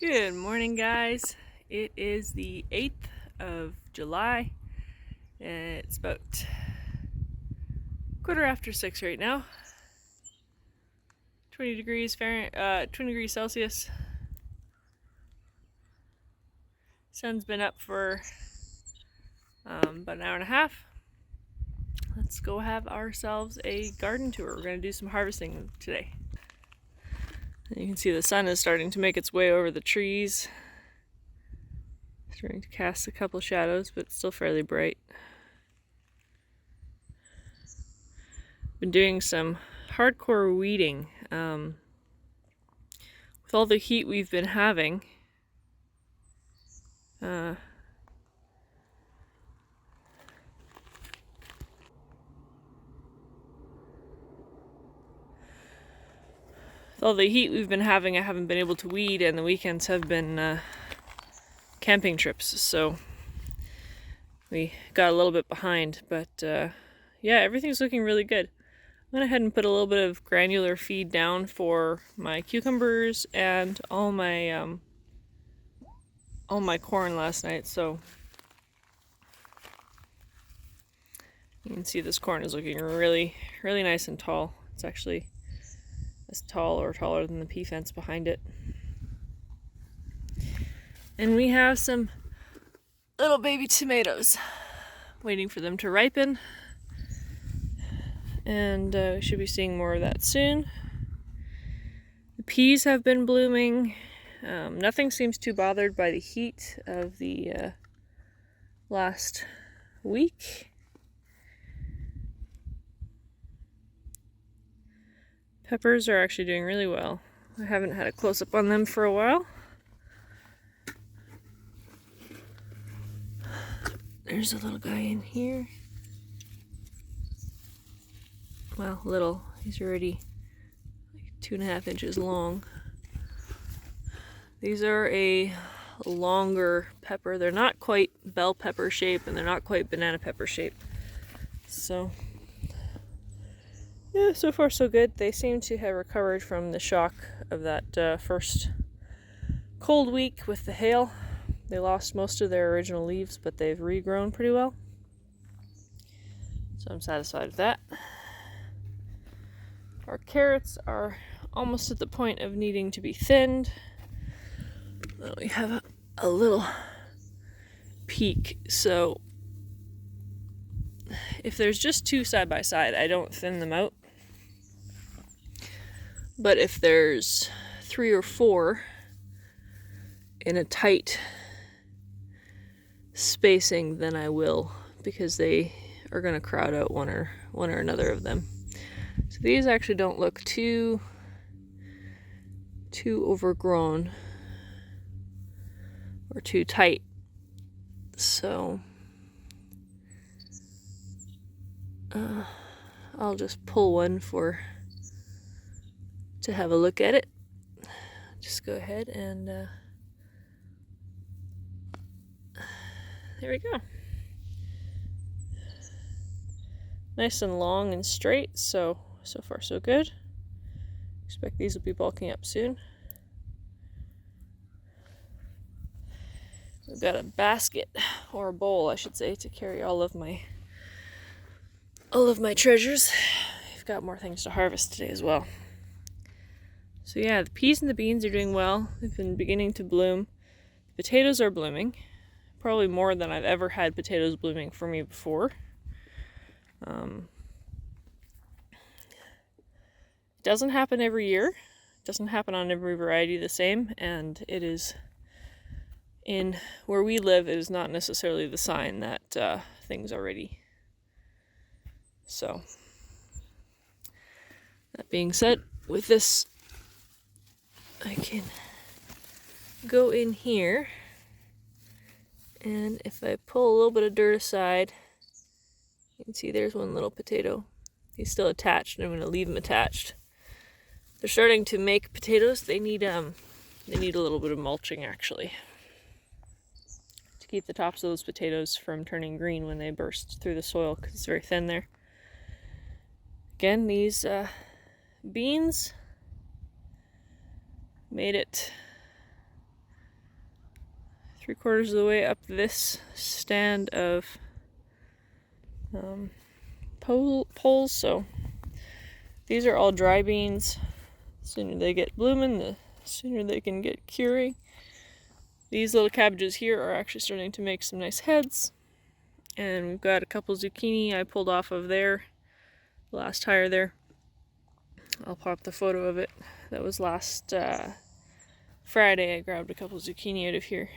Good morning, guys. It is the 8th of July. It's about 6:15 right now. 20 degrees Fahrenheit, 20 degrees Celsius. Sun's been up for about an hour and a half. Let's go have ourselves a garden tour. We're going to do some harvesting today. You can see the sun is starting to make its way over the trees. Starting to cast a couple shadows, but it's still fairly bright. Been doing some hardcore weeding. With all the heat we've been having, with all the heat we've been having, I haven't been able to weed, and the weekends have been camping trips, so we got a little bit behind, but yeah, everything's looking really good. I went ahead and put a little bit of granular feed down for my cucumbers and all my corn last night, so you can see this corn is looking really nice and tall. It's actually as tall or taller than the pea fence behind it. And we have some little baby tomatoes waiting for them to ripen, and we should be seeing more of that soon. The peas have been blooming. Nothing seems too bothered by the heat of the last week. Peppers are actually doing really well. I haven't had a close-up on them for a while. There's a little guy in here. Well, little. He's already like 2.5 inches long. These are a longer pepper. They're not quite bell pepper shape, and they're not quite banana pepper shape. So, yeah, so far so good. They seem to have recovered from the shock of that first cold week with the hail. They lost most of their original leaves, but they've regrown pretty well. So I'm satisfied with that. Our carrots are almost at the point of needing to be thinned. We have a little peak, so if there's just two side by side, I don't thin them out. But if there's 3 or 4 in a tight spacing, then I will, because they are going to crowd out one or another of them. So these actually don't look too overgrown or too tight. So I'll just pull one to have a look at it. Just go ahead and there we go. Nice and long and straight, so far so good. Expect these will be bulking up soon. We've got a basket, or a bowl I should say, to carry all of my treasures. We've got more things to harvest today as well. So yeah, the peas and the beans are doing well. They've been beginning to bloom. The potatoes are blooming. Probably more than I've ever had potatoes blooming for me before. It doesn't happen every year. It doesn't happen on every variety the same, and it is, in where we live, it is not necessarily the sign that things are ready. So, that being said, with this, I can go in here, and if I pull a little bit of dirt aside, you can see there's one little potato. He's still attached, and I'm going to leave him attached. They're starting to make potatoes. They need a little bit of mulching, actually, to keep the tops of those potatoes from turning green when they burst through the soil, because it's very thin there. Again, these beans made it 3/4 of the way up this stand of poles. So these are all dry beans. The sooner they get blooming, the sooner they can get curing. These little cabbages here are actually starting to make some nice heads. And we've got a couple zucchini I pulled off of there, last hire there. I'll pop the photo of it. That was last Friday. I grabbed a couple zucchini out of here.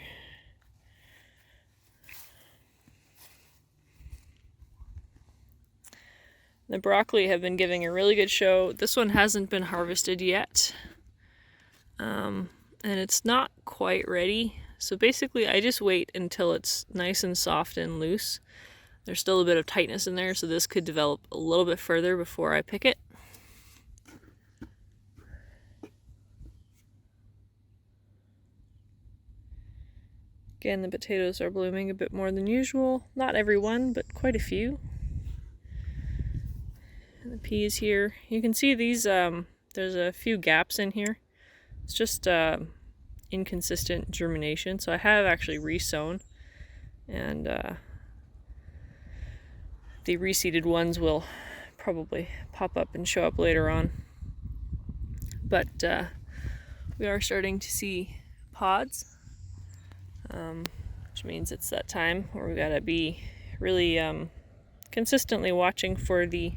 The broccoli have been giving a really good show. This one hasn't been harvested yet. And it's not quite ready. So basically I just wait until it's nice and soft and loose. There's still a bit of tightness in there, so this could develop a little bit further before I pick it. Again, the potatoes are blooming a bit more than usual. Not every one, but quite a few. And the peas here. You can see these, there's a few gaps in here. It's just inconsistent germination, so I have actually resown. And the reseeded ones will probably pop up and show up later on. But we are starting to see pods, which means it's that time where we gotta be really consistently watching for the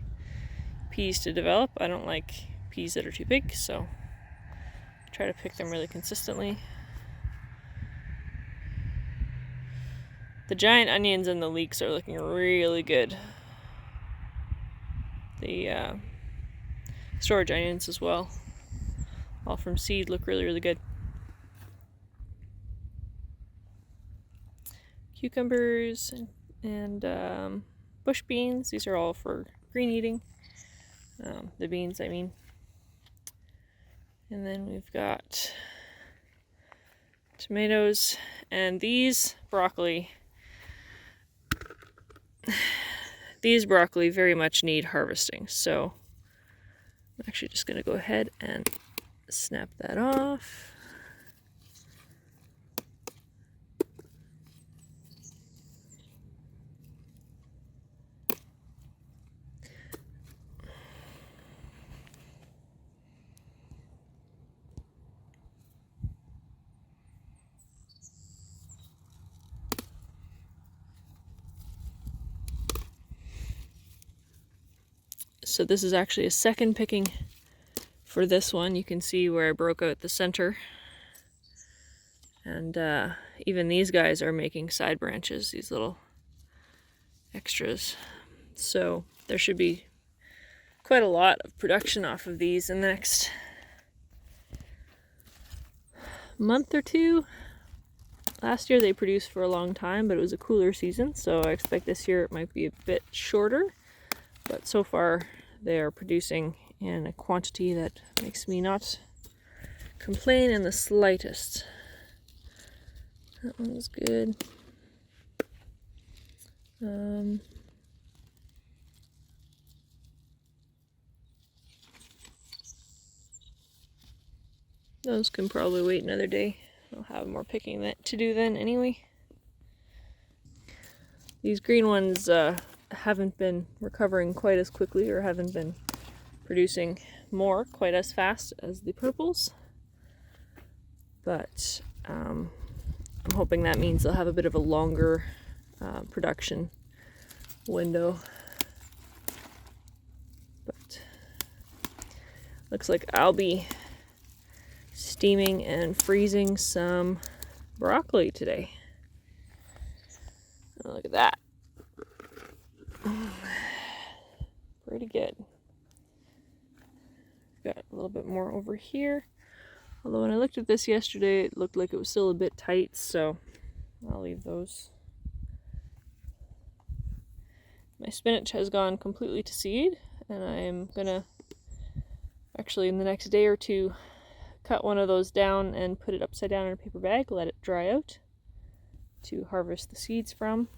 peas to develop. I don't like peas that are too big, so I try to pick them really consistently. The giant onions and the leeks are looking really good. The storage onions as well, all from seed, look really good. Cucumbers and bush beans, these are all for green eating. The beans, I mean. And then we've got tomatoes, and these broccoli very much need harvesting, so I'm actually just going to go ahead and snap that off. So this is actually a second picking for this one. You can see where I broke out the center. And even these guys are making side branches, these little extras. So there should be quite a lot of production off of these in the next month or two. Last year they produced for a long time, but it was a cooler season, so I expect this year it might be a bit shorter. But so far they are producing in a quantity that makes me not complain in the slightest. That one's good. Those can probably wait another day. I'll have more picking to do then anyway. These green ones haven't been recovering quite as quickly, or haven't been producing more quite as fast as the purples. But I'm hoping that means they'll have a bit of a longer production window. But looks like I'll be steaming and freezing some broccoli today. Oh, look at that. Pretty good. Got a little bit more over here. Although when I looked at this yesterday, it looked like it was still a bit tight, so I'll leave those. My spinach has gone completely to seed, and I am gonna actually in the next day or two cut one of those down and put it upside down in a paper bag, let it dry out to harvest the seeds from.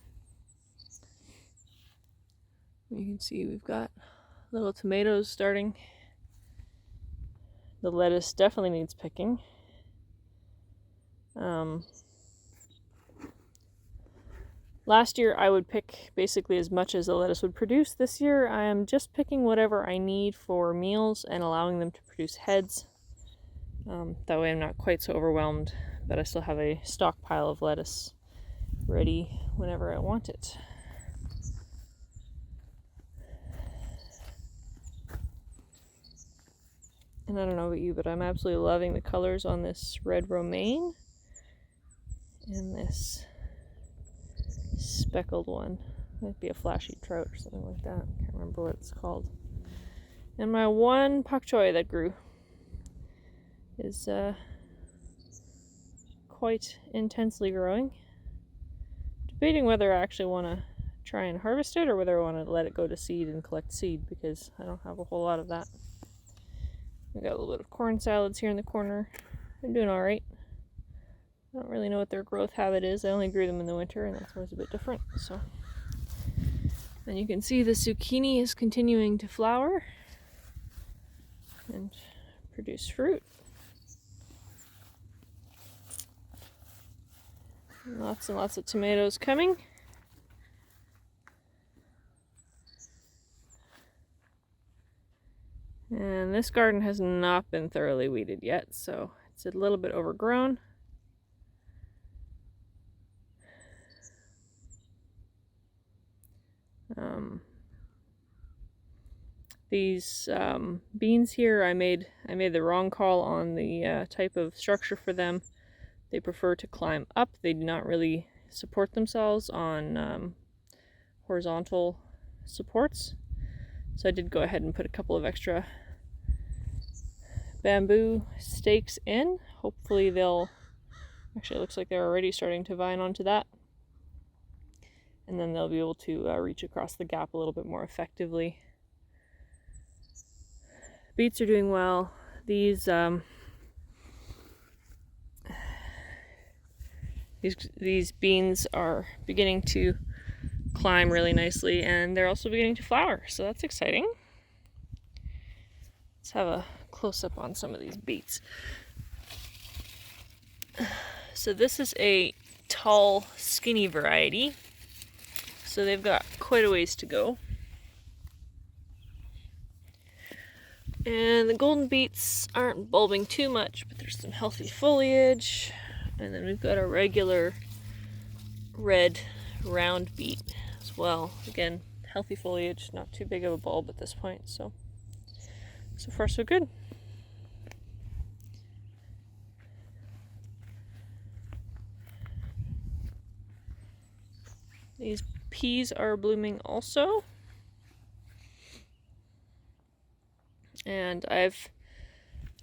You can see we've got little tomatoes starting. The lettuce definitely needs picking. Last year I would pick basically as much as the lettuce would produce. This year I am just picking whatever I need for meals and allowing them to produce heads. That way I'm not quite so overwhelmed, but I still have a stockpile of lettuce ready whenever I want it. And I don't know about you, but I'm absolutely loving the colors on this red romaine and this speckled one. Might be a flashy trout or something like that. Can't remember what it's called. And my one pak choi that grew is quite intensely growing. Debating whether I actually want to try and harvest it or whether I want to let it go to seed and collect seed, because I don't have a whole lot of that. We got a little bit of corn salads here in the corner. They're doing all right. I don't really know what their growth habit is. I only grew them in the winter, and that's always a bit different. So, and you can see the zucchini is continuing to flower and produce fruit. Lots and lots of tomatoes coming. And this garden has not been thoroughly weeded yet, so it's a little bit overgrown. These beans here, I made the wrong call on the type of structure for them. They prefer to climb up. They do not really support themselves on horizontal supports. So I did go ahead and put a couple of extra bamboo stakes in. Hopefully they'll, actually it looks like they're already starting to vine onto that. And then they'll be able to reach across the gap a little bit more effectively. Beets are doing well. These beans are beginning to climb really nicely, and they're also beginning to flower, so that's exciting. Let's have a close-up on some of these beets. So this is a tall, skinny variety, so they've got quite a ways to go. And the golden beets aren't bulbing too much, but there's some healthy foliage. And then we've got a regular red round beet as well. Again, healthy foliage, not too big of a bulb at this point. So far so good. These peas are blooming also. And I've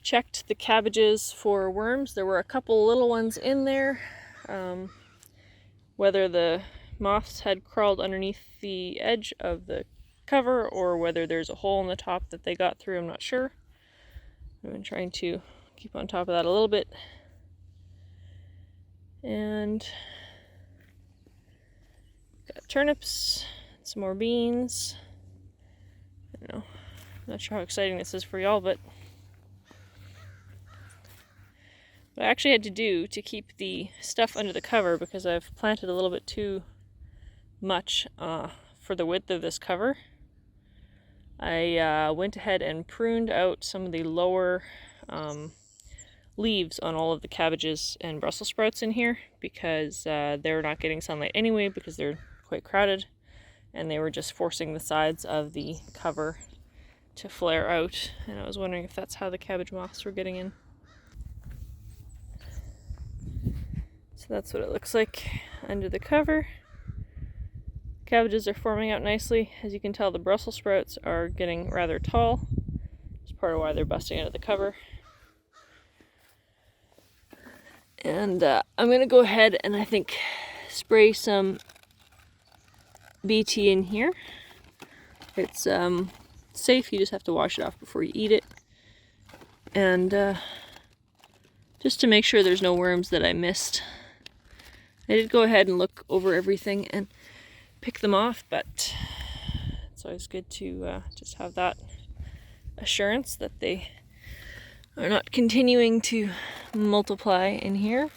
checked the cabbages for worms. There were a couple little ones in there. Whether the moths had crawled underneath the edge of the cover or whether there's a hole in the top that they got through, I'm not sure. I've been trying to keep on top of that a little bit. And got turnips, some more beans. I don't know. I'm not sure how exciting this is for y'all, but what I actually had to do to keep the stuff under the cover, because I've planted a little bit too much for the width of this cover, I went ahead and pruned out some of the lower leaves on all of the cabbages and Brussels sprouts in here, because they're not getting sunlight anyway because they're quite crowded, and they were just forcing the sides of the cover to flare out, and I was wondering if that's how the cabbage moths were getting in. So that's what it looks like under the cover. Cabbages are forming out nicely. As you can tell, the Brussels sprouts are getting rather tall. It's part of why they're busting out of the cover. And I'm going to go ahead and I think spray some BT in here. It's safe, you just have to wash it off before you eat it. And just to make sure there's no worms that I missed. I did go ahead and look over everything and pick them off, but it's always good to just have that assurance that they are not continuing to multiply in here.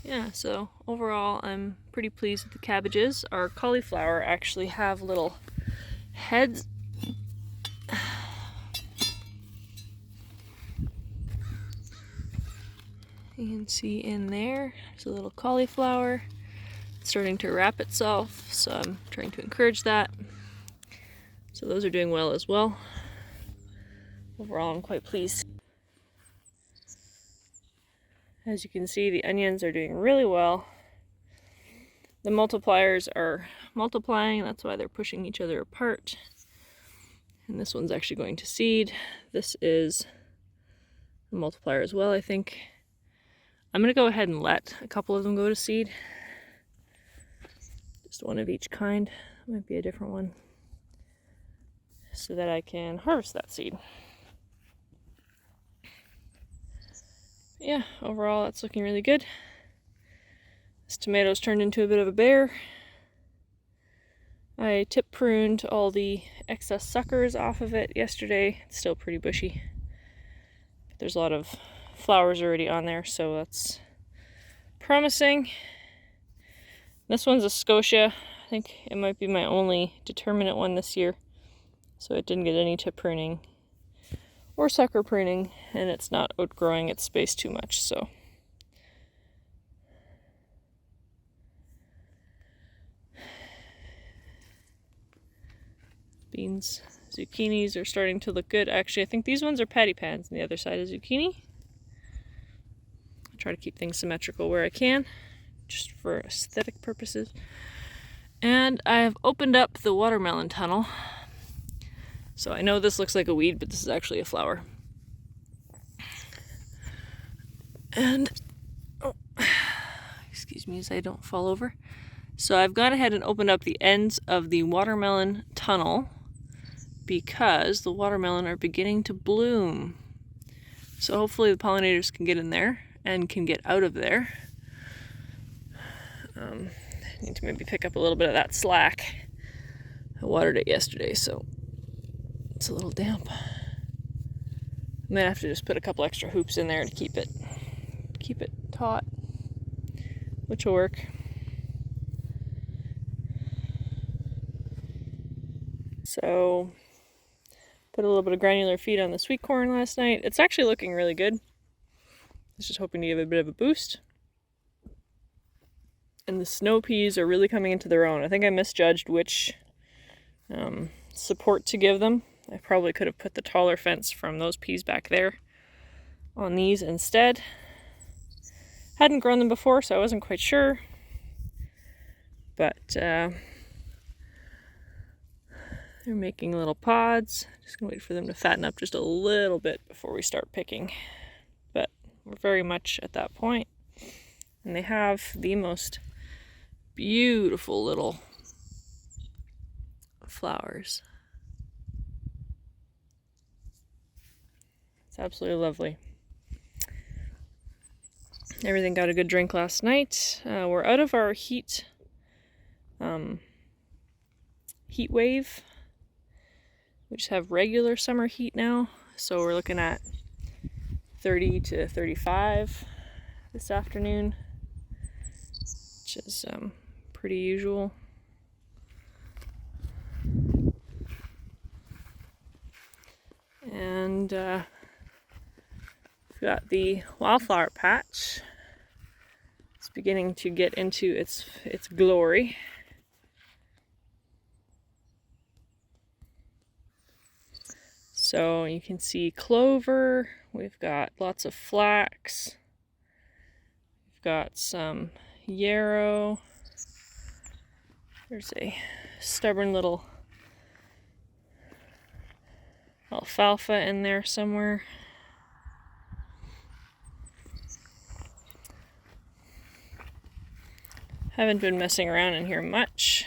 Yeah, so overall I'm pretty pleased with the cabbages. Our cauliflower actually have little heads. You can see in there, there's a little cauliflower. It's starting to wrap itself, so I'm trying to encourage that. So those are doing well as well. Overall, I'm quite pleased. As you can see, the onions are doing really well. The multipliers are multiplying, that's why they're pushing each other apart. And this one's actually going to seed. This is a multiplier as well, I think. I'm going to go ahead and let a couple of them go to seed. Just one of each kind. Might be a different one. So that I can harvest that seed. Yeah, overall that's looking really good. This tomato's turned into a bit of a bear. I tip pruned all the excess suckers off of it yesterday. It's still pretty bushy. But there's a lot of flowers already on there, so that's promising. This one's a Scotia. I think it might be my only determinate one this year. So it didn't get any tip pruning or sucker pruning, and it's not outgrowing its space too much, so. Beans, zucchinis are starting to look good. Actually, I think these ones are patty pans and the other side is zucchini. I try to keep things symmetrical where I can, just for aesthetic purposes. And I have opened up the watermelon tunnel. So I know this looks like a weed, but this is actually a flower. And, oh, excuse me as I don't fall over. So I've gone ahead and opened up the ends of the watermelon tunnel because the watermelon are beginning to bloom. So hopefully the pollinators can get in there and can get out of there. I need to maybe pick up a little bit of that slack. I watered it yesterday, so it's a little damp. I might have to just put a couple extra hoops in there to keep it taut, which will work. So, put a little bit of granular feed on the sweet corn last night. It's actually looking really good. I was just hoping to give it a bit of a boost. And the snow peas are really coming into their own. I think I misjudged which support to give them. I probably could have put the taller fence from those peas back there on these instead. Hadn't grown them before, so I wasn't quite sure. But they're making little pods. Just gonna wait for them to fatten up just a little bit before we start picking. But we're very much at that point. And they have the most beautiful little flowers. It's absolutely lovely. Everything got a good drink last night. We're out of our heat wave. We just have regular summer heat now. So we're looking at 30 to 35 this afternoon, which is pretty usual. And we've got the wildflower patch. It's beginning to get into its glory. So you can see clover, we've got lots of flax, we've got some yarrow, there's a stubborn little alfalfa in there somewhere. Haven't been messing around in here much.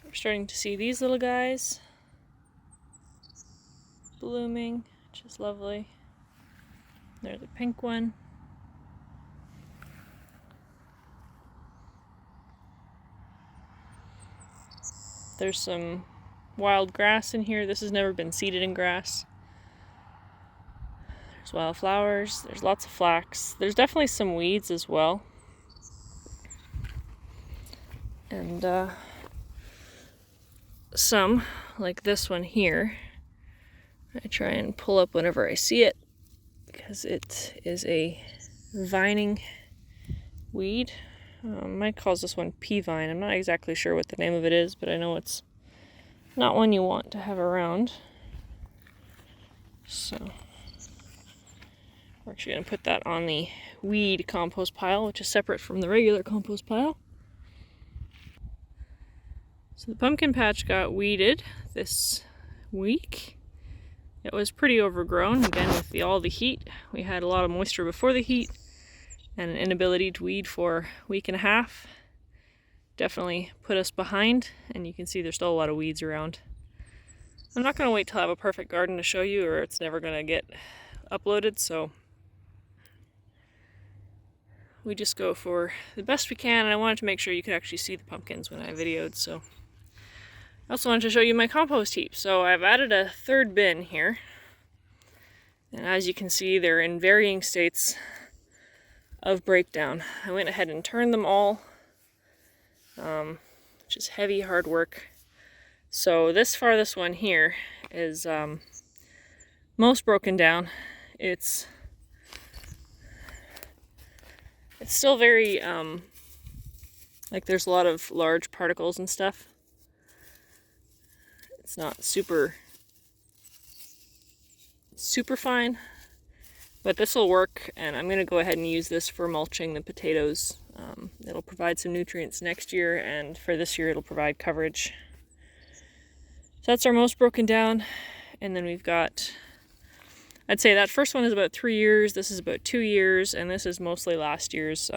We're starting to see these little guys blooming, which is lovely. There's a pink one. There's some wild grass in here. This has never been seeded in grass. There's There's wildflowers, there's lots of flax. There's definitely some weeds as well. And some, like this one here, I try and pull up whenever I see it because it is a vining weed. Mike calls this one pea vine. I'm not exactly sure what the name of it is, but I know it's not one you want to have around. So we're actually going to put that on the weed compost pile, which is separate from the regular compost pile. So the pumpkin patch got weeded this week. It was pretty overgrown, again with all the heat. We had a lot of moisture before the heat and an inability to weed for a week and a half. Definitely put us behind, and you can see there's still a lot of weeds around. I'm not going to wait till I have a perfect garden to show you, or it's never going to get uploaded, so we just go for the best we can, and I wanted to make sure you could actually see the pumpkins when I videoed, so I also wanted to show you my compost heap. So I've added a third bin here, and as you can see, they're in varying states of breakdown. I went ahead and turned them all, which is heavy, hard work. So this farthest one here is most broken down. It's still very, like there's a lot of large particles and stuff. It's not super fine, but this will work, and I'm going to go ahead and use this for mulching the potatoes. It'll provide some nutrients next year, and for this year it'll provide coverage. So that's our most broken down, and then we've got, I'd say that first one is about 3 years, this is about 2 years, and this is mostly last year's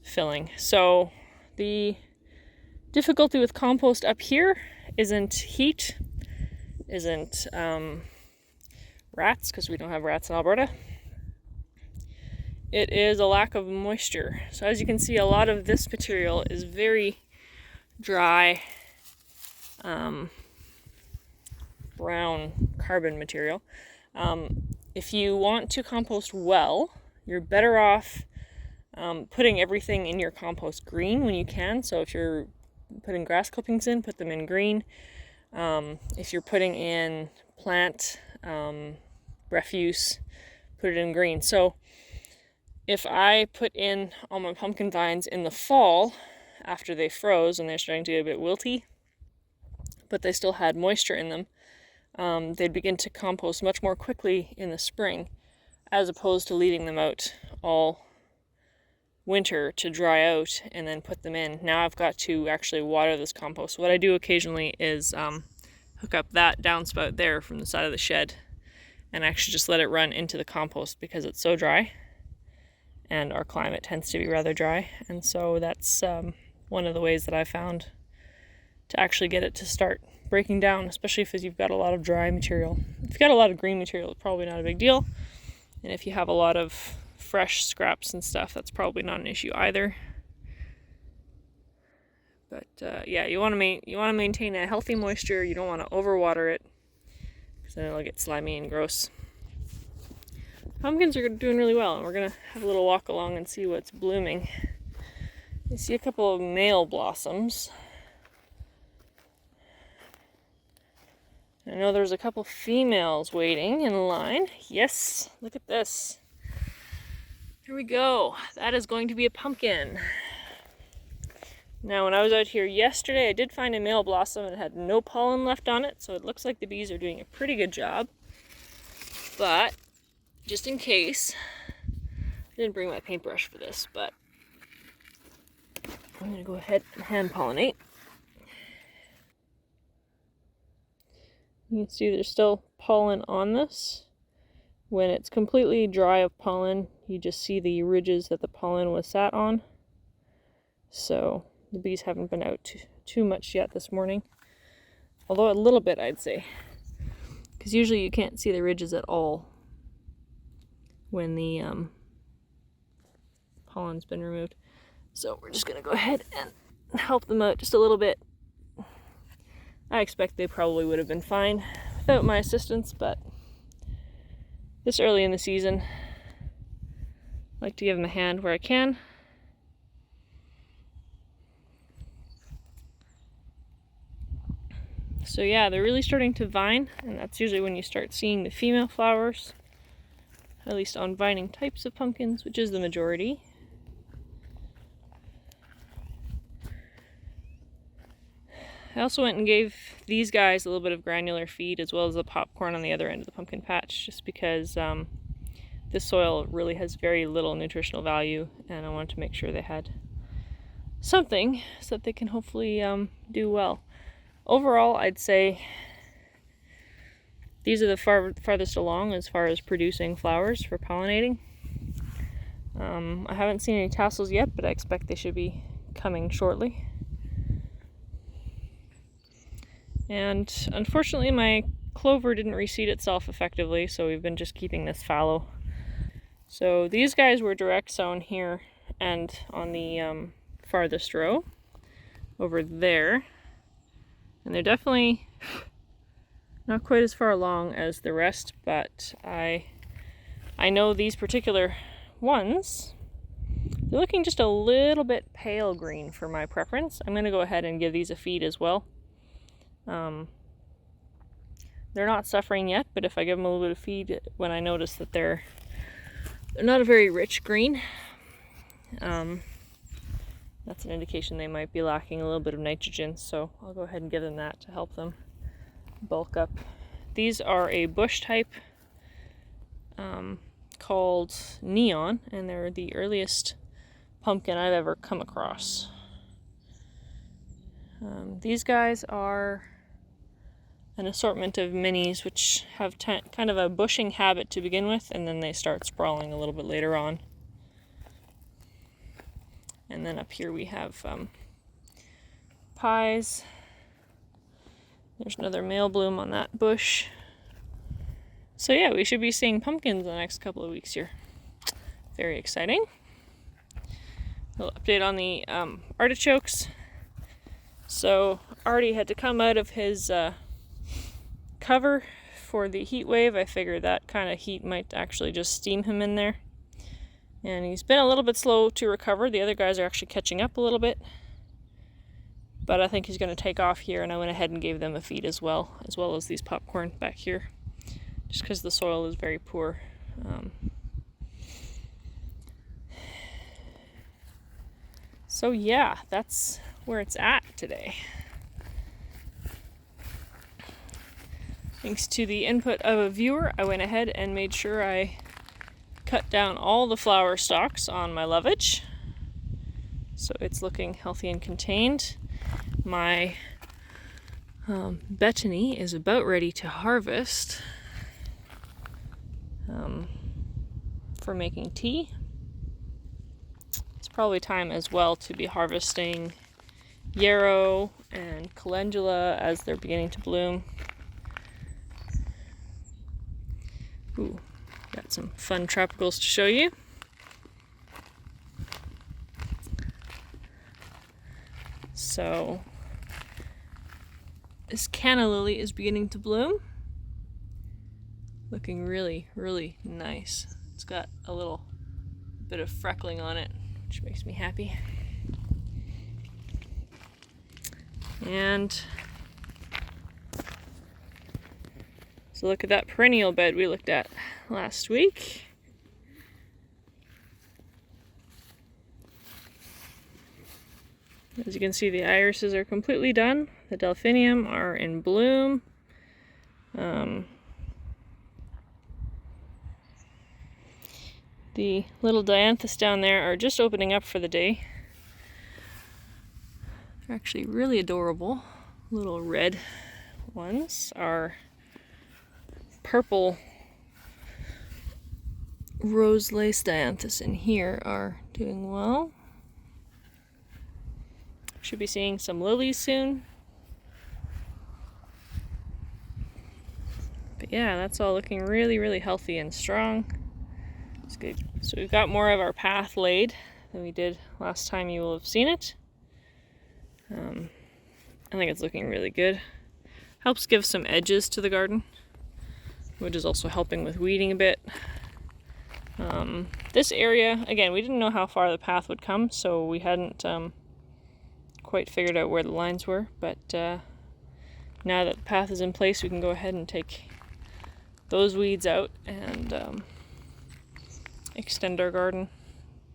filling. So the difficulty with compost up here isn't heat, isn't rats, because we don't have rats in Alberta. It is a lack of moisture. So as you can see, a lot of this material is very dry, brown carbon material. If you want to compost well, you're better off putting everything in your compost green when you can. So if you're putting grass clippings in, put them in green. If you're putting in plant refuse, put it in green. So if I put in all my pumpkin vines in the fall after they froze and they're starting to get a bit wilty, but they still had moisture in them, they'd begin to compost much more quickly in the spring, as opposed to leaving them out all winter to dry out and then put them in. Now I've got to actually water this compost. What I do occasionally is hook up that downspout there from the side of the shed and actually just let it run into the compost because it's so dry, and our climate tends to be rather dry, and so that's one of the ways that I found to actually get it to start breaking down, especially if you've got a lot of dry material. If you've got a lot of green material, it's probably not a big deal, and if you have a lot of fresh scraps and stuff, that's probably not an issue either. But yeah, you want to maintain a healthy moisture. You don't want to overwater it, because then it'll get slimy and gross. Pumpkins are doing really well, and we're gonna have a little walk along and see what's blooming. You see a couple of male blossoms. I know there's a couple females waiting in line. Yes, look at this. Here we go. That is going to be a pumpkin. Now, when I was out here yesterday, I did find a male blossom and it had no pollen left on it, so it looks like the bees are doing a pretty good job. But just in case, I didn't bring my paintbrush for this, but I'm going to go ahead and hand pollinate. You can see there's still pollen on this. When it's completely dry of pollen, you just see the ridges that the pollen was sat on. So the bees haven't been out too much yet this morning. Although a little bit, I'd say. Because usually you can't see the ridges at all when the pollen's been removed. So we're just going to go ahead and help them out just a little bit. I expect they probably would have been fine without my assistance, but this early in the season. I like to give them a hand where I can. So yeah, they're really starting to vine, and that's usually when you start seeing the female flowers, at least on vining types of pumpkins, which is the majority. I also went and gave these guys a little bit of granular feed as well as the popcorn on the other end of the pumpkin patch, just because this soil really has very little nutritional value, and I wanted to make sure they had something so that they can hopefully do well. Overall, I'd say these are the farthest along as far as producing flowers for pollinating. I haven't seen any tassels yet, but I expect they should be coming shortly. And unfortunately, my clover didn't reseed itself effectively, so we've been just keeping this fallow. So these guys were direct sown here and on the farthest row over there. And they're definitely not quite as far along as the rest, but I know these particular ones, they're looking just a little bit pale green for my preference. I'm going to go ahead and give these a feed as well. They're not suffering yet, but if I give them a little bit of feed when I notice that they're not a very rich green, that's an indication they might be lacking a little bit of nitrogen, so I'll go ahead and give them that to help them bulk up. These are a bush type called Neon, and they're the earliest pumpkin I've ever come across. These guys are an assortment of minis which have kind of a bushing habit to begin with, and then they start sprawling a little bit later on. And then up here we have pies. There's another male bloom on that bush. So yeah, we should be seeing pumpkins in the next couple of weeks here. Very exciting. A little update on the artichokes. So Artie had to come out of his cover for the heat wave. I figured that kind of heat might actually just steam him in there. And he's been a little bit slow to recover. The other guys are actually catching up a little bit. But I think he's going to take off here, and I went ahead and gave them a feed as well as these popcorn back here, just because the soil is very poor. So yeah, that's where it's at today. Thanks to the input of a viewer, I went ahead and made sure I cut down all the flower stalks on my lovage, so it's looking healthy and contained. My betony is about ready to harvest for making tea. It's probably time as well to be harvesting yarrow and calendula as they're beginning to bloom. Ooh, got some fun tropicals to show you. So this canna lily is beginning to bloom. Looking really, really nice. It's got a little bit of freckling on it, which makes me happy. And so look at that perennial bed we looked at last week. As you can see, the irises are completely done. The delphinium are in bloom. The little dianthus down there are just opening up for the day. They're actually really adorable. Little red ones. Our purple rose lace dianthus in here are doing well. Should be seeing some lilies soon. But yeah, that's all looking really, really healthy and strong. It's good. So we've got more of our path laid than we did last time you will have seen it. I think it's looking really good. Helps give some edges to the garden. which is also helping with weeding a bit. This area, again, we didn't know how far the path would come, so we hadn't quite figured out where the lines were, but now that the path is in place, we can go ahead and take those weeds out and extend our garden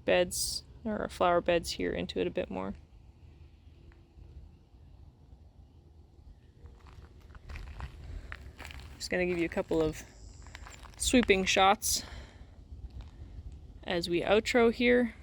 beds, or our flower beds here, into it a bit more. Just going to give you a couple of sweeping shots as we outro here.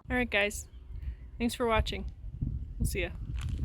Alright guys, thanks for watching. We'll see ya.